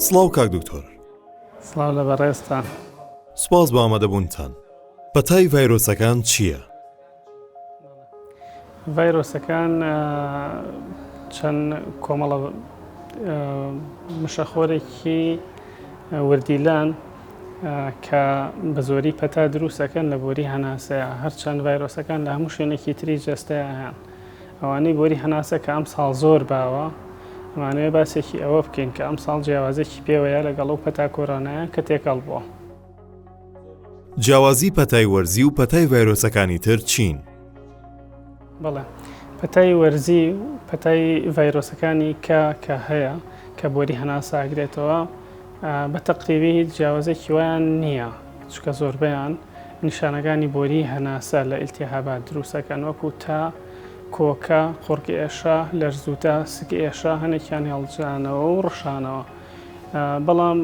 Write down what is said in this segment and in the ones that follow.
سڵاو کاک دکتۆر. سڵاو لە بەڕێستان. سوپاس بۆ ئامادەبوونتان. پەتای ڤایرۆسەکان چییە؟ ڤایرۆسەکان چەند کۆمەڵە مشەخۆرێکی وردیلان کە بە زۆری پەتا دروستەکەن لە بۆری هەناسەیە. هەرچەند ڤایرۆسەکان لە هەموو شوێنێکی تری جەستەیان ئەوانەی بۆری هەناسە کە ئەم ساڵ زۆر باوە، ئەمانەوێ باسێکی ئەوە بکەین کە ئەم ساڵ جیاوازێکی پێوەیە لەگەڵ ئەو پەتا کۆرۆنایە کە تێکەڵ بووە. جیاوازی پەتای وەرزی و پەتای ڤایرۆسەکانی تر چین؟ بەڵێ، پەتای وەرزی و پەتای ڤایرۆسەکانی کە هەیە کە بۆری هەناسە ئاگرێتەوە بە تەقریبی جیاوازێکی وایان نییە، چکە زۆربەیان نیشانەکانی بۆری هەناسە لە ئیلتیهابات دروستەکەن، وەکو تا، کۆکە، قوڕگی ئێشە، لەرزوتە، سکی ئێشە، هەنێکیان هێڵجانەوە و ڕشانەوە. بەڵام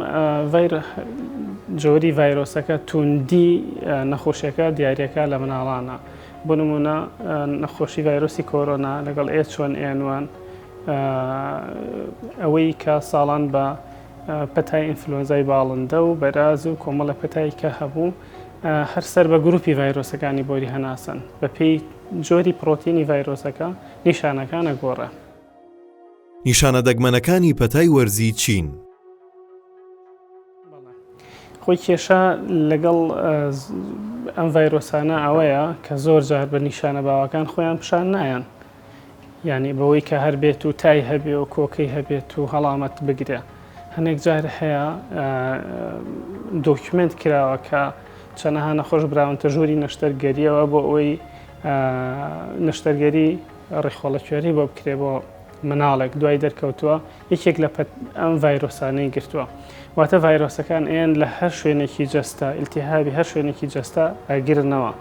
جۆری ڤایرۆسەکە توندی نەخۆشیەکە دیارەکە لە مناڵانە. بۆ نمونە نەخۆشی ڤایرۆسی کۆرۆنا لەگەڵ H1N1 ئەوەی کە ساڵان بە پەتای ئینفلۆنزای باڵندە و بەراز و کۆمەڵە پەتایی کە هەبوو هەر سەر بە گروپی ڤایرۆسەکانی بۆری هەناسن بە پێی جۆری پرۆتینی ڤایرۆسەکە نیشانەکانە گۆڕە. نیشانە دەگمەنەکانی پەتای وەرزی چین؟ خۆی کێشە لەگەڵ ئەم ڤایرۆسانە ئەوەیە کە زۆر جار بە نیشانە باوەکان خۆیان پیشان نایەن، یعنی بەوەی کە هەر بێت و تای هەبێ و کۆکەی هەبێت و هەڵامەت بگرێ. هەنێک جار هەیە دۆکیومنت کراوە کە چەنەها نەخۆش براونتە ژووری نەشتەرگەریەوە بۆ ئەوەی نەشتەرگەری ڕێخۆڵەکوێری بۆ بکرێ بۆ مناڵێک دوای دەرکەوتووە یەکێک لە ئەم ڤایرۆسانەی گرتووە. واتە ڤایرۆسەکان ئێن لە هەر شوێنێکی جەستە، ئیلتیهابی هەر شوێنێکی جەستە ئاگرنەوە،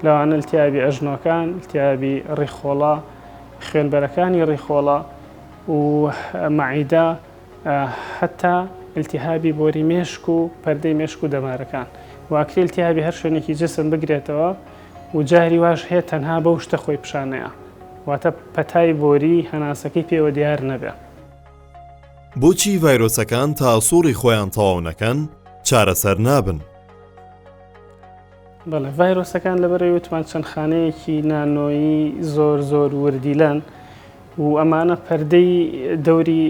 لەوانە ئیلتیهابی ئەژنۆکان، ئیلتیهابی ڕێخۆڵە، خوێنبەرەکانی ڕێخۆڵە و مەعیدە، هەتا ئیلتیهابی بۆری مێشک و پەردەی مێشک و دەمارەکان. واکری ئیلتیهابی هەر شوێنێکی جسم بگرێتەوە و جاری واش هەیە تەنها بەو شتە خۆی پیشانەیە، واتە پەتای بۆری هەناسەکەی پێوە دیار نەبێ. بۆچی ڤایرۆسەکان تا سووڕی خۆیان تەواو نەکەن چارەسەر نابن؟ بەڵێ، ڤایرۆسەکان لەبەرەوەی وتمان چەند خانەیەکی نانۆیی زۆر وردیلەن و ئەمانە پەردەی دەوری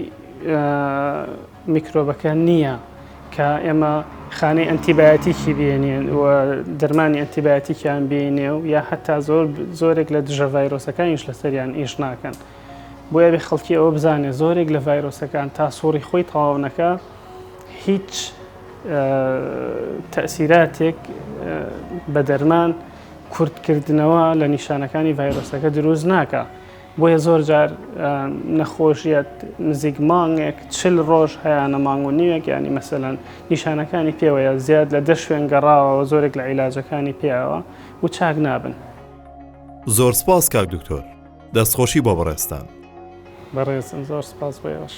میکرۆبەکە نییە کە ئێمە خانەی ئەنتیبایۆتیکی بێنێن و دەرمانی ئەنتیبایۆتیکیان بێنێ و یا هەتا زۆرێک لە دژە ڤایرۆسەکانیش لەسەریان ئیش ناکەن. بۆیە بێ خەڵکی ئەوە بزانێ زۆرێک لە ڤایرۆسەکان تا سووڕی خۆی تەواو نەکە هیچ تەئسیراتێک بە دەرمان کورتکردنەوە لە نیشانەکانی ڤایرۆسەکە دروست ناکە. بۆیە زۆر جار نەخۆشیەت نزیک مانگێک 40 ڕۆژ هەیەە مانگ و نیوێک، ینی مەسەلەن نیشانەکانی پێوەیە زیاد لە 10 شوێن گەڕاوەوە زۆرێک لە عیلاجەکانی پێیەوە و چاک نابن. زۆر سپاس کاک دکتۆر، دەستخۆشی بۆ بەڕێستان. بەڕێزم، زۆر سپاس بۆ ئێوەش.